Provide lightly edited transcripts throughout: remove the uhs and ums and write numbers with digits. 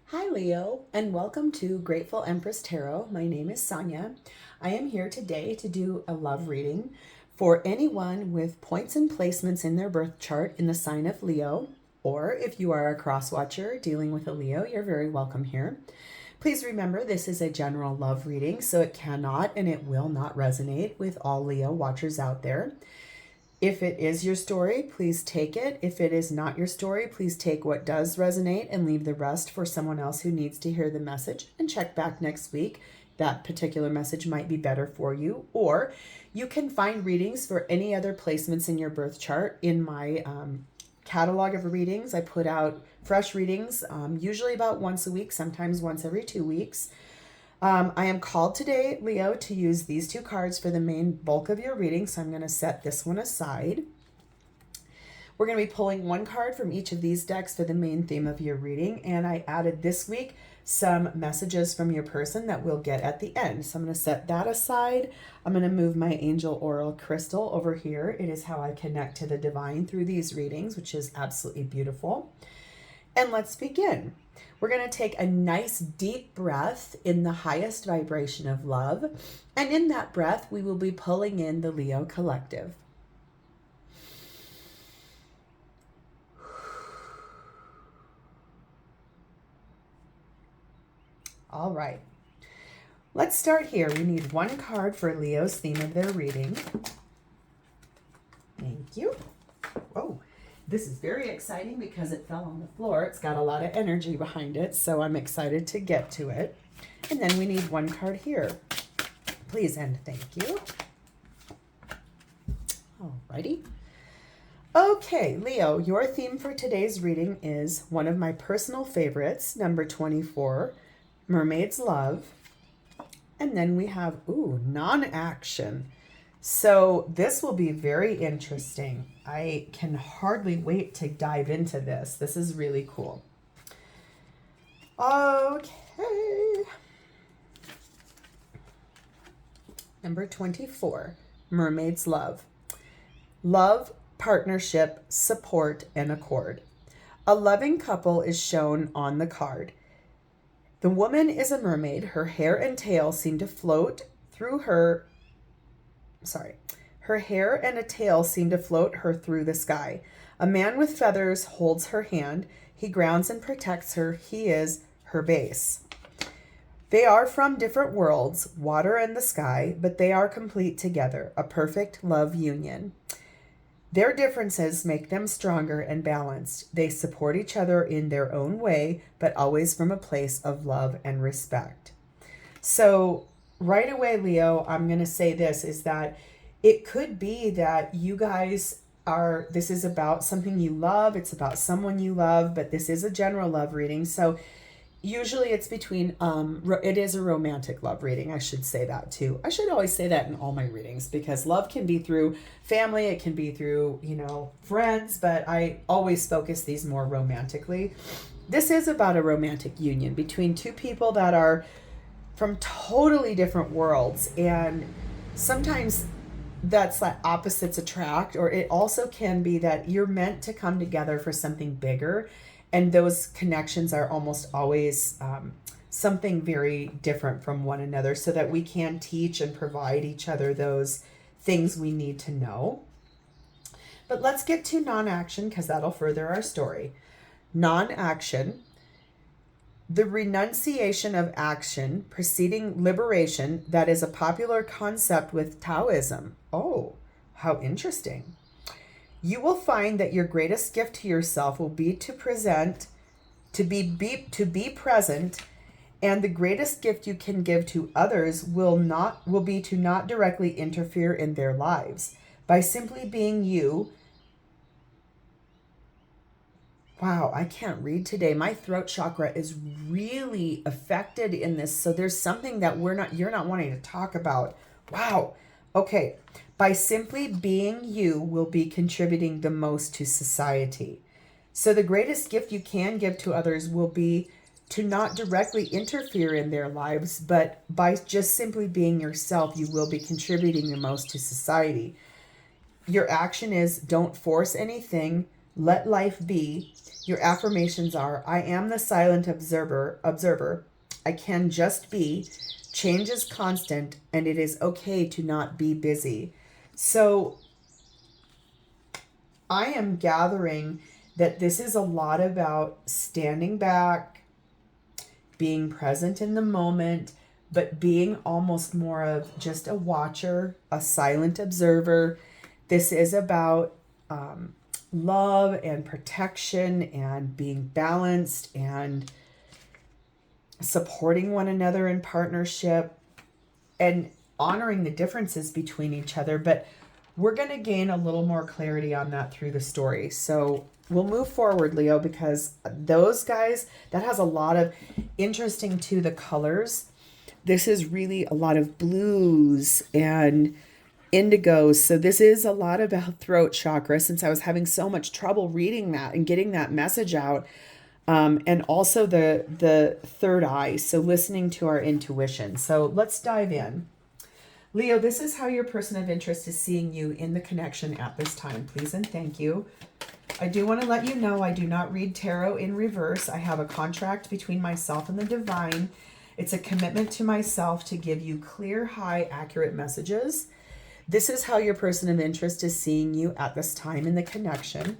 Hi Leo, and welcome to Grateful Empress Tarot. My name is Sonia. I am here today to do a love reading for anyone with points and placements in their birth chart in the sign of Leo, or if you are a cross watcher dealing with a Leo, you're very welcome here. Please remember this is a general love reading, so it cannot and it will not resonate with all Leo watchers out there. If it is your story, please take it. If it is not your story, please take what does resonate and leave the rest for someone else who needs to hear the message, and check back next week. That particular message might be better for you. Or you can find readings for any other placements in your birth chart in my catalog of readings. I put out fresh readings, usually about once a week, sometimes once every 2 weeks. I am called today, Leo, to use these two cards for the main bulk of your reading, so I'm going to set this one aside. We're going to be pulling one card from each of these decks for the main theme of your reading, and I added this week some messages from your person that we'll get at the end. So I'm going to set that aside. I'm going to move my angel oral crystal over here. It is how I connect to the divine through these readings, which is absolutely beautiful. And let's begin. We're going to take a nice deep breath in the highest vibration of love. And in that breath, we will be pulling in the Leo collective. All right. Let's start here. We need one card for Leo's theme of their reading. Thank you. Whoa. This is very exciting because it fell on the floor. It's got a lot of energy behind it, so I'm excited to get to it. And then we need one card here. Please and thank you. Alrighty. Okay, Leo, your theme for today's reading is one of my personal favorites, number 24, Mermaid's Love. And then we have, non-action. So this will be very interesting. I can hardly wait to dive into this. This is really cool. Okay. Number 24, Mermaid's Love. Love, partnership, support, and accord. A loving couple is shown on the card. The woman is a mermaid. Her hair and tail seem to float through her. Her hair and a tail seem to float her through the sky. A man with feathers holds her hand. He grounds and protects her. He is her base. They are from different worlds, water and the sky, but they are complete together, a perfect love union. Their differences make them stronger and balanced. They support each other in their own way, but always from a place of love and respect. So right away, Leo, I'm going to say this, is that it could be that you guys are, this is about something you love, it's about someone you love, but this is a general love reading. So usually it's between, it is a romantic love reading. I should say that too. I should always say that in all my readings, because love can be through family, it can be through, friends, but I always focus these more romantically. This is about a romantic union between two people that are from totally different worlds, and sometimes that's like opposites attract, or it also can be that you're meant to come together for something bigger, and those connections are almost always something very different from one another, so that we can teach and provide each other those things we need to know. But let's get to non-action, because that'll further our story. Non-action. The renunciation of action preceding liberation, that is a popular concept with Taoism. Oh, how interesting. You will find that your greatest gift to yourself will be to be present, and the greatest gift you can give to others will be to not directly interfere in their lives. By simply being you. Wow, I can't read today. My throat chakra is really affected in this. So there's something that you're not wanting to talk about. Wow. Okay. By simply being you will be contributing the most to society. So the greatest gift you can give to others will be to not directly interfere in their lives, but by just simply being yourself, you will be contributing the most to society. Your action is don't force anything. Let life be. Your affirmations are, I am the silent observer. I can just be. Change is constant, and it is okay to not be busy. So I am gathering that this is a lot about standing back, being present in the moment, but being almost more of just a watcher, a silent observer. This is about love and protection and being balanced and supporting one another in partnership and honoring the differences between each other. But we're going to gain a little more clarity on that through the story. So we'll move forward, Leo, because those guys, that has a lot of interesting to the colors. This is really a lot of blues and indigos. So this is a lot about throat chakra, since I was having so much trouble reading that and getting that message out. And also the third eye. So listening to our intuition. So let's dive in. Leo, this is how your person of interest is seeing you in the connection at this time. Please and thank you. I do want to let you know I do not read tarot in reverse. I have a contract between myself and the divine. It's a commitment to myself to give you clear, high, accurate messages. This is how your person of interest is seeing you at this time in the connection.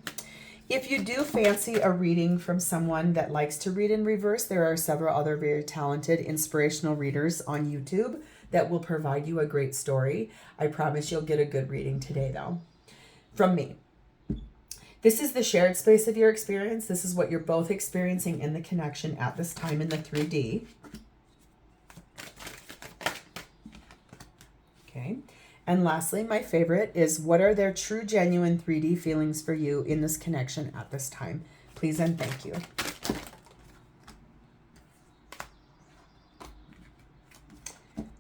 If you do fancy a reading from someone that likes to read in reverse, there are several other very talented inspirational readers on YouTube that will provide you a great story. I promise you'll get a good reading today, though, from me. This is the shared space of your experience. This is what you're both experiencing in the connection at this time in the 3D. Okay. And lastly, my favorite is, what are their true, genuine 3D feelings for you in this connection at this time? Please and thank you.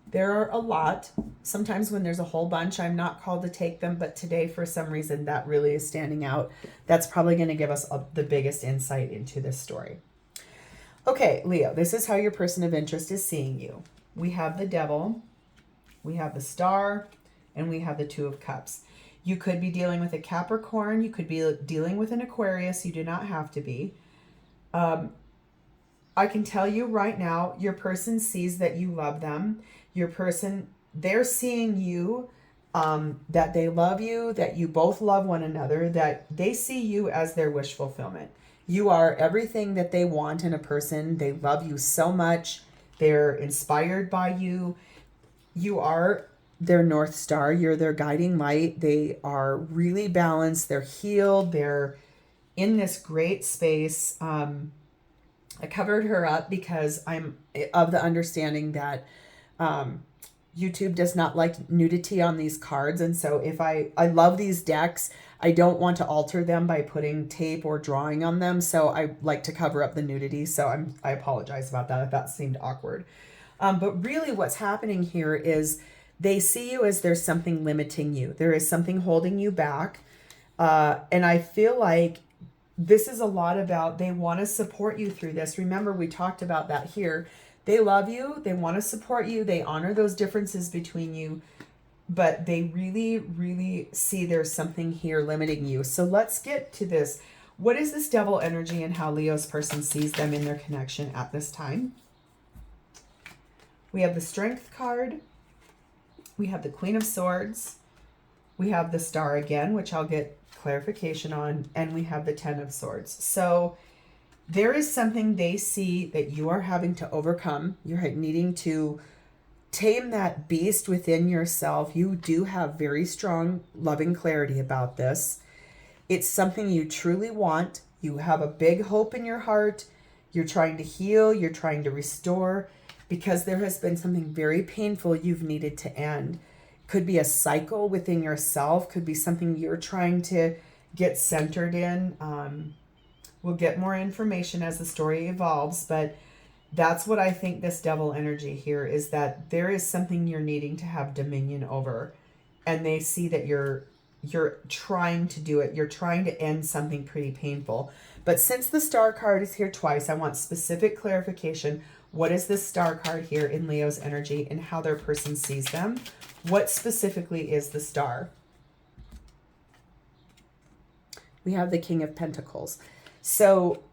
There are a lot. Sometimes when there's a whole bunch, I'm not called to take them, but today, for some reason, that really is standing out. That's probably going to give us the biggest insight into this story. Okay, Leo, this is how your person of interest is seeing you. We have the Devil, we have the Star, and we have the Two of Cups. You could be dealing with a Capricorn. You could be dealing with an Aquarius. You do not have to be. I can tell you right now, your person sees that you love them. Your person, they're seeing you, that they love you, that you both love one another, that they see you as their wish fulfillment. You are everything that they want in a person. They love you so much. They're inspired by you. You are their North Star. You're their guiding light. They are really balanced. They're healed. They're in this great space. I covered her up because I'm of the understanding that YouTube does not like nudity on these cards. And so if I love these decks, I don't want to alter them by putting tape or drawing on them. So I like to cover up the nudity. So I apologize about that if that seemed awkward. But really what's happening here is they see you as there's something limiting you. There is something holding you back. And I feel like this is a lot about, they want to support you through this. Remember, we talked about that here. They love you. They want to support you. They honor those differences between you. But they really, really see there's something here limiting you. So let's get to this. What is this Devil energy and how Leo's person sees them in their connection at this time? We have the Strength card. We have the Queen of Swords. We have the Star again, which I'll get clarification on. And we have the Ten of Swords. So there is something they see that you are having to overcome. You're needing to tame that beast within yourself. You do have very strong, loving clarity about this. It's something you truly want. You have a big hope in your heart. You're trying to heal. You're trying to restore, because there has been something very painful you've needed to end. Could be a cycle within yourself. Could be something you're trying to get centered in. We'll get more information as the story evolves, but that's what I think this Devil energy here is, that there is something you're needing to have dominion over, and they see that you're trying to do it. You're trying to end something pretty painful. But since the Star card is here twice, I want specific clarification. What is this Star card here in Leo's energy and how their person sees them? What specifically is the Star? We have the King of Pentacles. So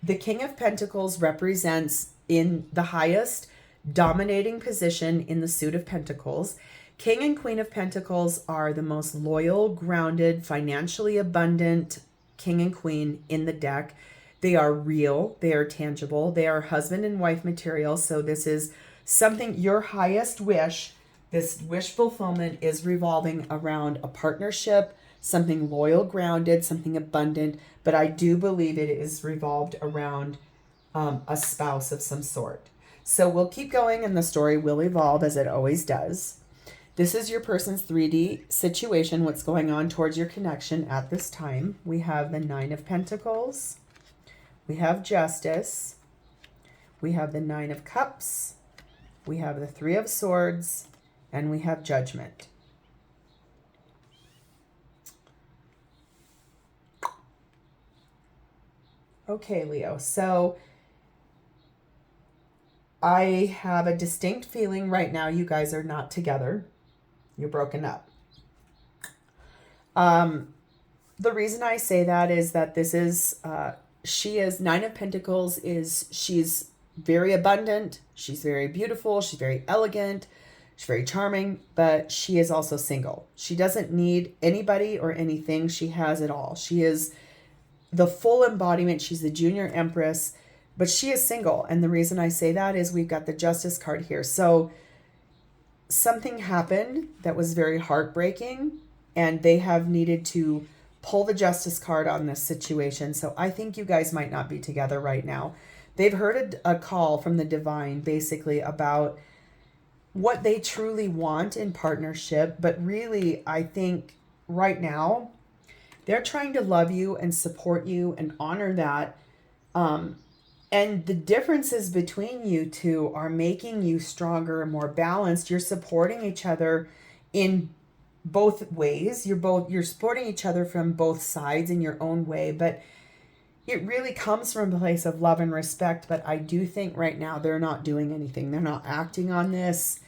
the King of Pentacles represents in the highest dominating position in the suit of Pentacles. King and Queen of Pentacles are the most loyal, grounded, financially abundant King and Queen in the deck. They are real. They are tangible. They are husband and wife material. So this is something, your highest wish, this wish fulfillment is revolving around a partnership, something loyal, grounded, something abundant. But I do believe it is revolved around a spouse of some sort. So we'll keep going and the story will evolve as it always does. This is your person's 3D situation, what's going on towards your connection at this time. We have the Nine of Pentacles. We have Justice. We have the Nine of Cups. We have the Three of Swords. And we have Judgment. Okay, Leo. So I have a distinct feeling right now you guys are not together. You're broken up. The reason I say that is that this is, she is, Nine of Pentacles is, she's very abundant. She's very beautiful. She's very elegant. She's very charming, but she is also single. She doesn't need anybody or anything. She has it all. She is the full embodiment. She's the junior Empress, but she is single. And the reason I say that is we've got the Justice card here. So something happened that was very heartbreaking, and they have needed to pull the Justice card on this situation. So I think you guys might not be together right now. They've heard a call from the divine basically about what they truly want in partnership. But really, I think right now they're trying to love you and support you and honor that. And the differences between you two are making you stronger and more balanced. You're supporting each other in both ways. You're supporting each other from both sides in your own way, but it really comes from a place of love and respect. But I do think right now they're not doing anything. They're not acting on this.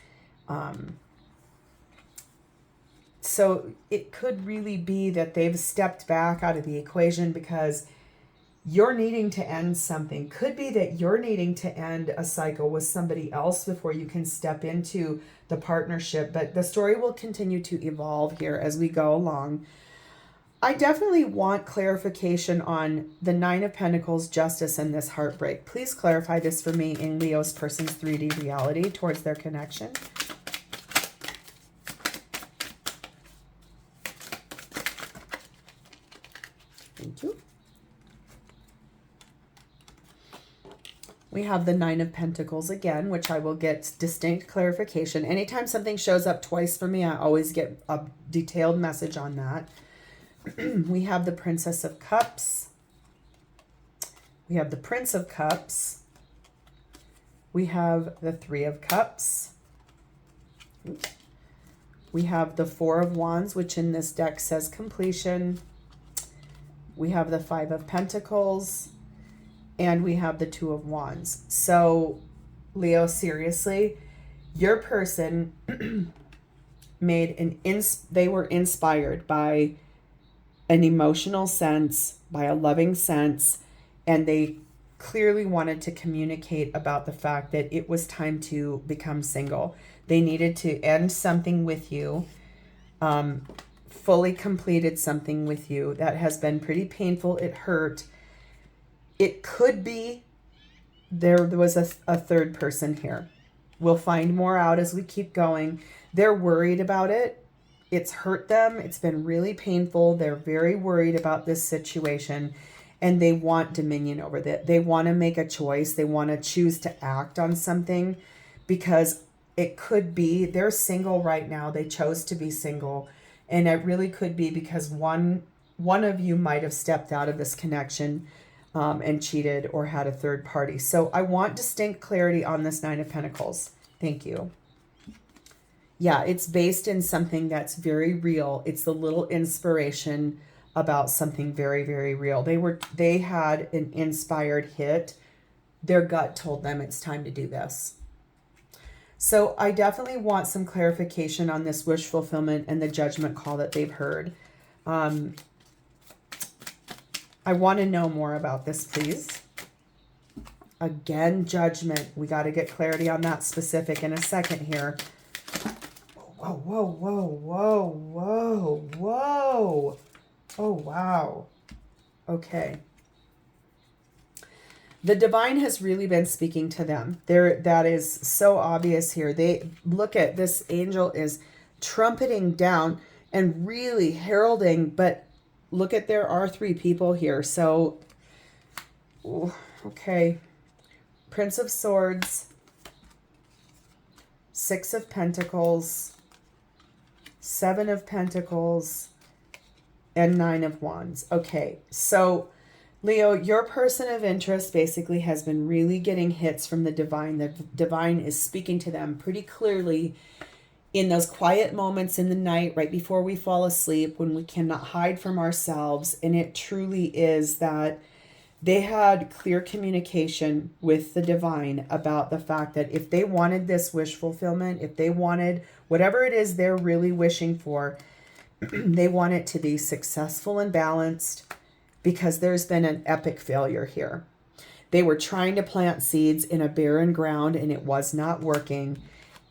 So it could really be that they've stepped back out of the equation because you're needing to end something. Could be that you're needing to end a cycle with somebody else before you can step into the partnership. But the story will continue to evolve here as we go along. I definitely want clarification on the Nine of Pentacles, Justice, and this heartbreak. Please clarify this for me in Leo's person's 3D reality towards their connection. Thank you. We have the Nine of Pentacles again, which I will get distinct clarification. Anytime something shows up twice for me, I always get a detailed message on that. We have the Princess of Cups. We have the Prince of Cups. We have the Three of Cups. We have the Four of Wands, which in this deck says completion. We have the Five of Pentacles. And we have the Two of Wands. So, Leo, seriously, your person they were inspired by an emotional sense, by a loving sense, and they clearly wanted to communicate about the fact that it was time to become single. They needed to end something with you, fully completed something with you that has been pretty painful. It hurt. It could be there was a third person here. We'll find more out as we keep going. They're worried about it. It's hurt them. It's been really painful. They're very worried about this situation, and they want dominion over that. They want to make a choice. They want to choose to act on something because it could be they're single right now. They chose to be single, and it really could be because one of you might have stepped out of this connection and cheated or had a third party. So I want distinct clarity on this Nine of Pentacles. Thank you. Yeah, it's based in something that's very real. It's the little inspiration about something very, very real. They had an inspired hit. Their gut told them it's time to do this. So I definitely want some clarification on this wish fulfillment and the judgment call that they've heard. I want to know more about this, please. Again, judgment. We got to get clarity on that specific in a second here. Whoa, whoa, whoa, whoa, whoa, whoa. Oh, wow. Okay. The divine has really been speaking to them. That is so obvious here. They look at this angel is trumpeting down and really heralding, but look at there are 3 people here. So, okay. Prince of Swords, 6 of Pentacles, 7 of Pentacles, and 9 of Wands. Okay, so Leo, your person of interest basically has been really getting hits from the divine. The divine is speaking to them pretty clearly in those quiet moments in the night right before we fall asleep when we cannot hide from ourselves. And it truly is that they had clear communication with the divine about the fact that if they wanted this wish fulfillment, if they wanted whatever it is they're really wishing for, they want it to be successful and balanced, because there's been an epic failure here. They were trying to plant seeds in a barren ground and it was not working.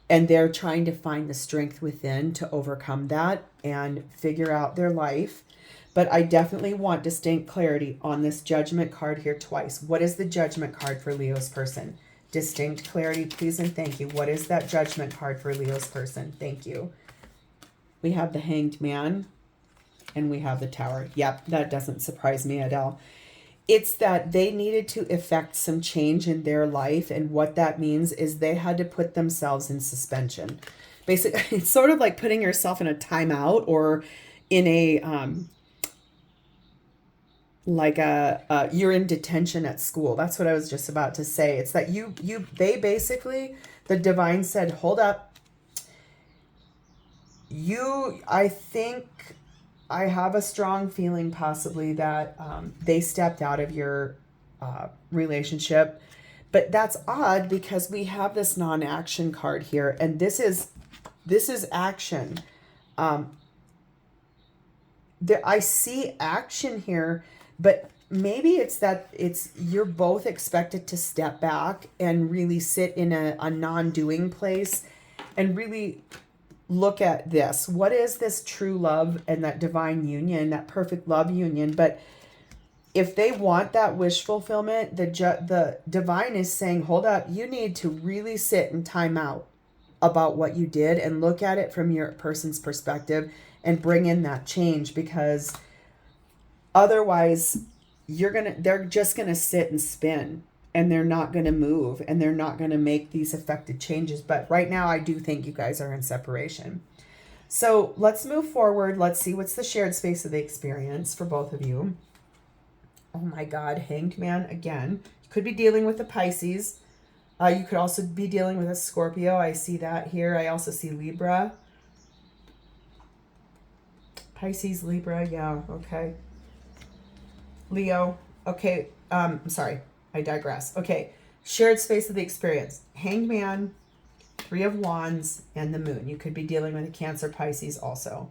And they're trying to find the strength within to overcome that and figure out their life. But I definitely want distinct clarity on this judgment card here twice. What is the judgment card for Leo's person? Distinct clarity, please and thank you. What is that judgment card for Leo's person? Thank you. We have the Hanged Man and we have the Tower. Yep, that doesn't surprise me at all. It's that they needed to effect some change in their life. And what that means is they had to put themselves in suspension. Basically, it's sort of like putting yourself in a timeout or in a, you're in detention at school. That's what I was just about to say. It's that they basically, the divine said, hold up. I think I have a strong feeling possibly that they stepped out of your relationship. But that's odd because we have this non-action card here. And this is action. I see action here, but maybe it's that you're both expected to step back and really sit in a non-doing place and really look at this. What is this true love and that divine union, that perfect love union? But if they want that wish fulfillment, the divine is saying, hold up, you need to really sit and time out about what you did and look at it from your person's perspective and bring in that change, because otherwise they're just going to sit and spin and they're not going to move and they're not going to make these effective changes. But right now I do think you guys are in separation. So let's move forward. Let's see what's the shared space of the experience for both of you. Oh my God, Hanged Man again. You could be dealing with a Pisces. You could also be dealing with a Scorpio. I see that here. I also see Libra. Pisces, Libra, yeah, okay. Leo, okay, I'm sorry, I digress. Okay, shared space of the experience. Hanged Man, 3 of Wands, and the Moon. You could be dealing with a Cancer, Pisces also.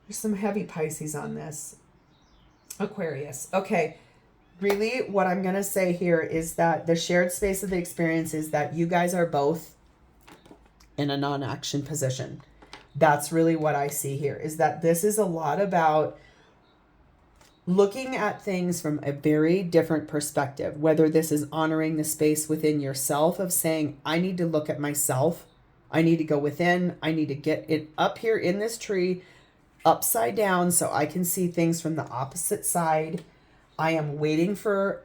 There's some heavy Pisces on this. Aquarius. Okay, really what I'm going to say here is that the shared space of the experience is that you guys are both in a non-action position. That's really what I see here, is that this is a lot about looking at things from a very different perspective, whether this is honoring the space within yourself of saying, I need to look at myself. I need to go within. I need to get it up here in this tree, upside down, so I can see things from the opposite side. I am waiting for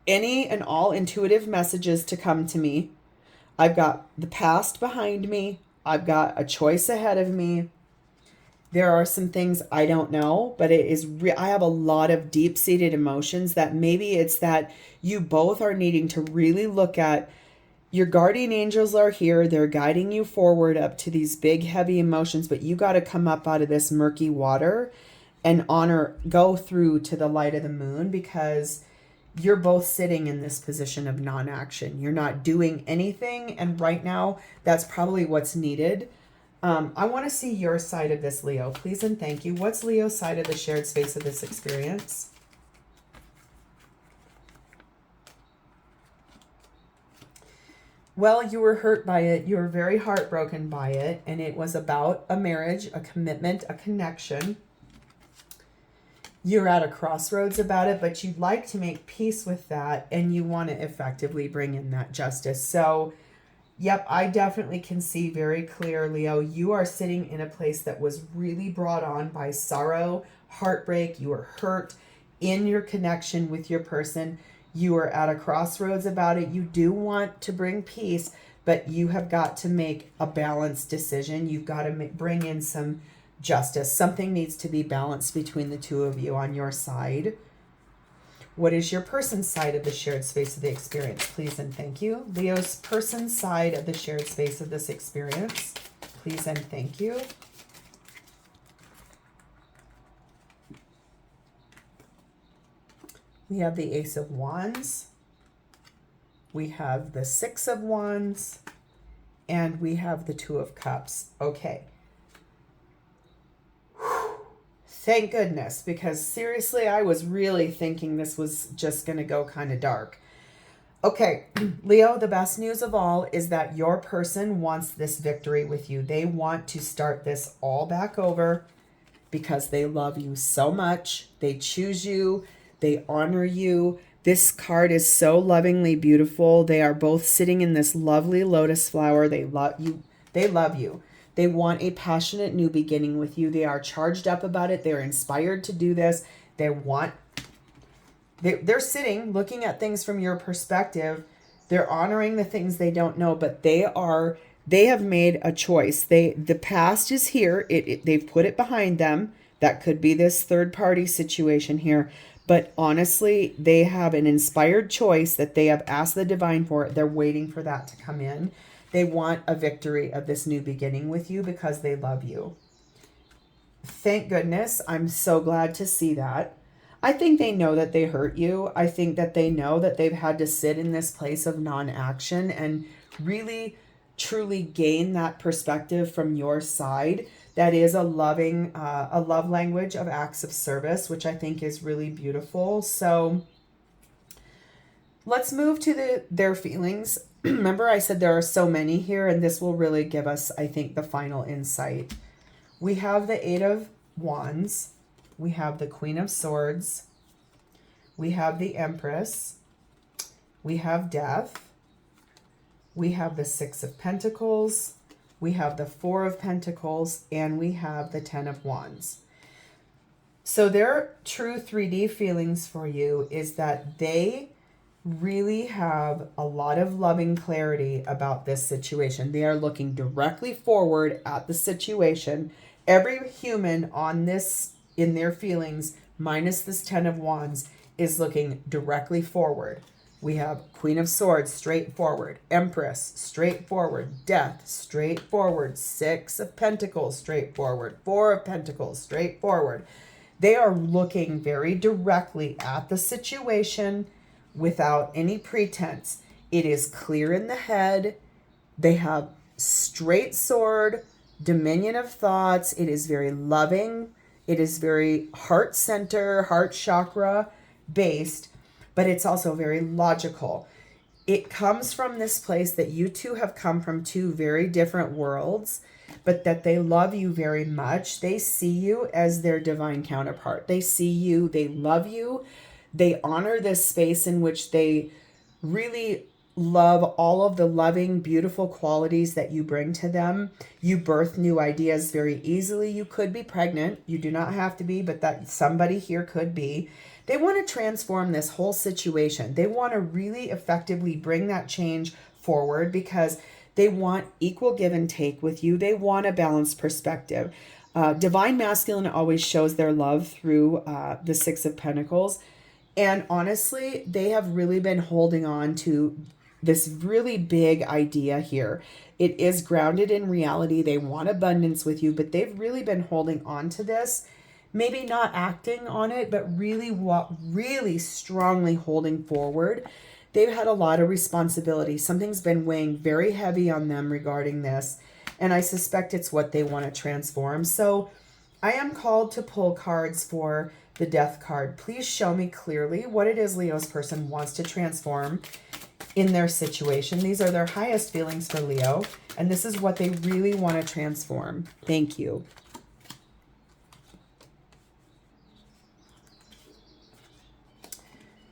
any and all intuitive messages to come to me. I've got the past behind me. I've got a choice ahead of me. There are some things I don't know, but it is I have a lot of deep-seated emotions that maybe it's that you both are needing to really look at. Your guardian angels are here. They're guiding you forward up to these big, heavy emotions, but you got to come up out of this murky water and go through to the light of the moon, because you're both sitting in this position of non-action. You're not doing anything. And right now, that's probably what's needed. I want to see your side of this, Leo. Please and thank you. What's Leo's side of the shared space of this experience? Well, you were hurt by it. You were very heartbroken by it. And it was about a marriage, a commitment, a connection. You're at a crossroads about it, but you'd like to make peace with that. And you want to effectively bring in that justice. So, yep, I definitely can see very clear, Leo. You are sitting in a place that was really brought on by sorrow, heartbreak. You were hurt in your connection with your person. You are at a crossroads about it. You do want to bring peace, but you have got to make a balanced decision. You've got to bring in some justice. Something needs to be balanced between the two of you on your side. What is your person's side of the shared space of the experience? Please and thank you. Leo's person's side of the shared space of this experience. Please and thank you. We have the Ace of Wands. We have the Six of Wands. And we have the Two of Cups. Okay. Thank goodness, because seriously, I was really thinking this was just going to go kind of dark. Okay, Leo, the best news of all is that your person wants this victory with you. They want to start this all back over because they love you so much. They choose you. They honor you. This card is so lovingly beautiful. They are both sitting in this lovely lotus flower. They love you. They love you. They want a passionate new beginning with you. They are charged up about it. They're inspired to do this. They're sitting, looking at things from your perspective. They're honoring the things they don't know, but they have made a choice. The past is here. They've put it behind them. That could be this third party situation here. But honestly, they have an inspired choice that they have asked the divine for. They're waiting for that to come in. They want a victory of this new beginning with you because they love you. Thank goodness. I'm so glad to see that. I think they know that they hurt you. I think that they know that they've had to sit in this place of non-action and really, truly gain that perspective from your side. That is a love language of acts of service, which I think is really beautiful. So let's move to their feelings. Remember, I said there are so many here, and this will really give us, I think, the final insight. We have the Eight of Wands. We have the Queen of Swords. We have the Empress. We have Death. We have the Six of Pentacles. We have the Four of Pentacles, and we have the Ten of Wands. So their true 3D feelings for you is that they really have a lot of loving clarity about this situation. They are looking directly forward at the situation. Every human on this, in their feelings, minus this Ten of Wands, is looking directly forward. We have Queen of Swords, straightforward. Empress, straightforward. Death, straightforward. Six of Pentacles, straightforward. Four of Pentacles, straightforward. They are looking very directly at the situation without any pretense. It is clear in the head. They have straight sword, dominion of thoughts. It is very loving. It is very heart center, heart chakra based. But it's also very logical. It comes from this place that you two have come from two very different worlds, but that they love you very much. They see you as their divine counterpart. They see you, they love you. They honor this space in which they really love all of the loving, beautiful qualities that you bring to them. You birth new ideas very easily. You could be pregnant. You do not have to be, but that somebody here could be. They want to transform this whole situation. They want to really effectively bring that change forward because they want equal give and take with you. They want a balanced perspective. Divine Masculine always shows their love through the Six of Pentacles. And honestly, they have really been holding on to this really big idea here. It is grounded in reality. They want abundance with you, but they've really been holding on to this. Maybe not acting on it, but really strongly holding forward. They've had a lot of responsibility. Something's been weighing very heavy on them regarding this, and I suspect it's what they want to transform. So I am called to pull cards for the Death card. Please show me clearly what it is Leo's person wants to transform in their situation. These are their highest feelings for Leo, and this is what they really want to transform. Thank you.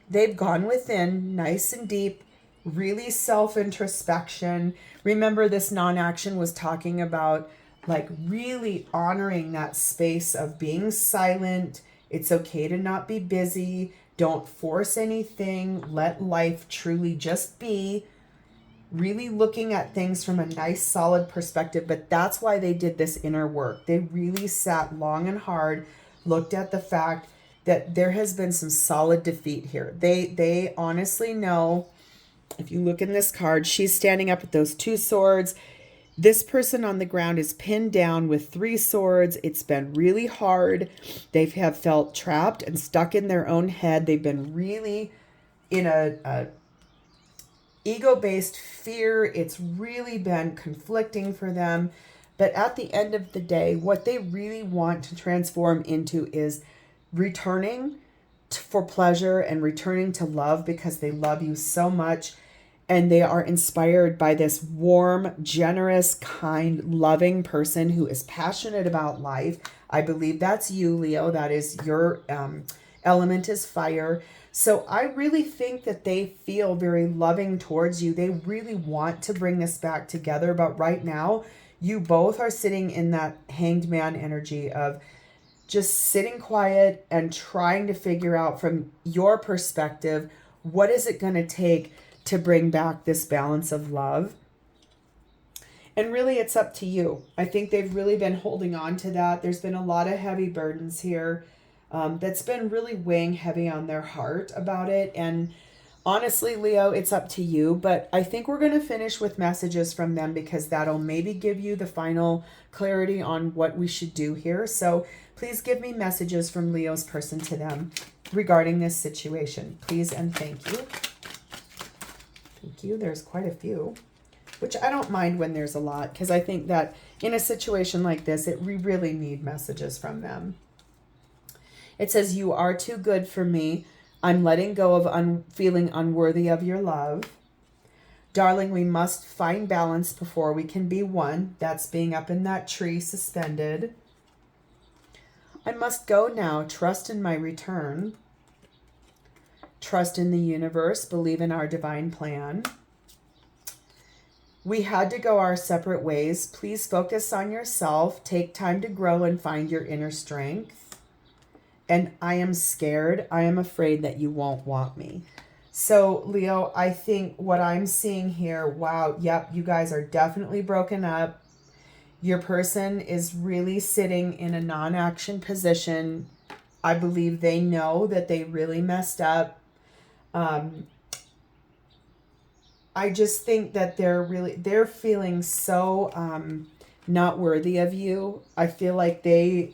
They've gone within, nice and deep, really self-introspection. Remember, this non-action was talking about like really honoring that space of being silent. It's okay to not be busy. Don't force anything. Let life truly just be. Really looking at things from a nice, solid perspective. But that's why they did this inner work. They really sat long and hard, looked at the fact that there has been some solid defeat here. They honestly know, if you look in this card, she's standing up with those 2 swords. This person on the ground is pinned down with 3 swords. It's been really hard. They have felt trapped and stuck in their own head. They've been really in a ego-based fear. It's really been conflicting for them. But at the end of the day, what they really want to transform into is returning for pleasure and returning to love, because they love you so much. And they are inspired by this warm, generous, kind, loving person who is passionate about life. I believe that's you, Leo. That is your element is fire. So I really think that they feel very loving towards you. They really want to bring this back together. But right now, you both are sitting in that hanged man energy of just sitting quiet and trying to figure out from your perspective, what is it going to take to bring back this balance of love? And really, it's up to you. I think they've really been holding on to that. There's been a lot of heavy burdens here that's been really weighing heavy on their heart about it. And honestly, Leo, it's up to you. But I think we're going to finish with messages from them, because that'll maybe give you the final clarity on what we should do here. So please give me messages from Leo's person to them regarding this situation. Please and thank you. Thank you. There's quite a few, which I don't mind when there's a lot, because I think that in a situation like this, we really need messages from them. It says, you are too good for me. I'm letting go of feeling unworthy of your love. Darling, we must find balance before we can be one. That's being up in that tree suspended. I must go now. Trust in my return. Trust in the universe. Believe in our divine plan. We had to go our separate ways. Please focus on yourself. Take time to grow and find your inner strength. And I am scared. I am afraid that you won't want me. So, Leo, I think what I'm seeing here, wow, yep, you guys are definitely broken up. Your person is really sitting in a non-action position. I believe they know that they really messed up. I just think that they're feeling so not worthy of you. I feel like they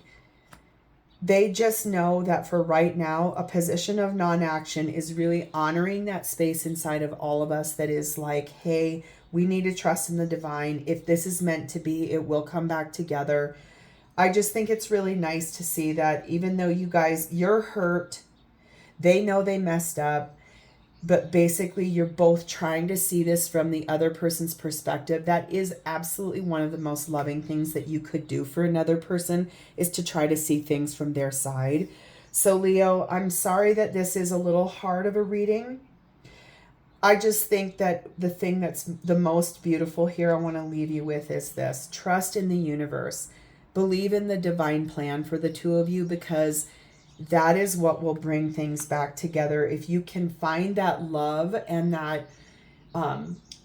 just know that for right now, a position of non-action is really honoring that space inside of all of us that is like, hey, we need to trust in the divine. If this is meant to be, it will come back together. I just think it's really nice to see that even though you guys, you're hurt, they know they messed up, but basically you're both trying to see this from the other person's perspective. That is absolutely one of the most loving things that you could do for another person, is to try to see things from their side. So Leo, I'm sorry that this is a little hard of a reading. I just think that the thing that's the most beautiful here I want to leave you with is this. Trust in the universe. Believe in the divine plan for the two of you, because that is what will bring things back together. If you can find that love and that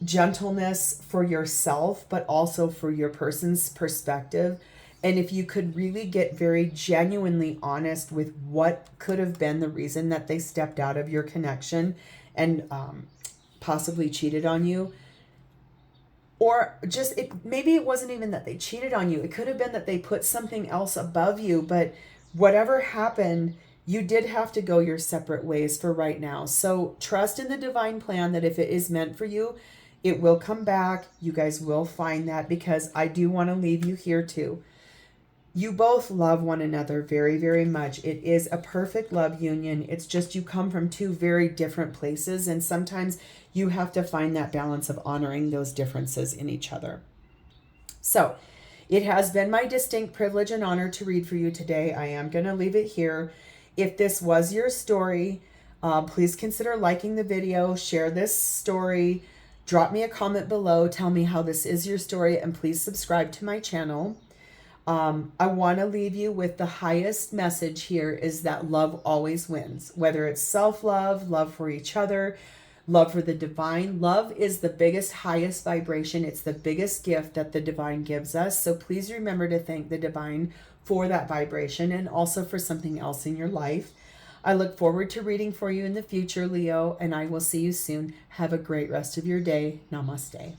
gentleness for yourself, but also for your person's perspective. And if you could really get very genuinely honest with what could have been the reason that they stepped out of your connection and possibly cheated on you. Or just, maybe it wasn't even that they cheated on you. It could have been that they put something else above you. But whatever happened, you did have to go your separate ways for right now. So trust in the divine plan that if it is meant for you, it will come back. You guys will find that, because I do want to leave you here too. You both love one another very, very much. It is a perfect love union. It's just you come from two very different places, and sometimes you have to find that balance of honoring those differences in each other. So it has been my distinct privilege and honor to read for you today. I am going to leave it here. If this was your story, please consider liking the video, share this story, drop me a comment below, tell me how this is your story, and please subscribe to my channel. I want to leave you with the highest message here is that love always wins, whether it's self-love, love for each other, love for the divine. Love is the biggest, highest vibration. It's the biggest gift that the divine gives us. So please remember to thank the divine for that vibration and also for something else in your life. I look forward to reading for you in the future, Leo, and I will see you soon. Have a great rest of your day. Namaste.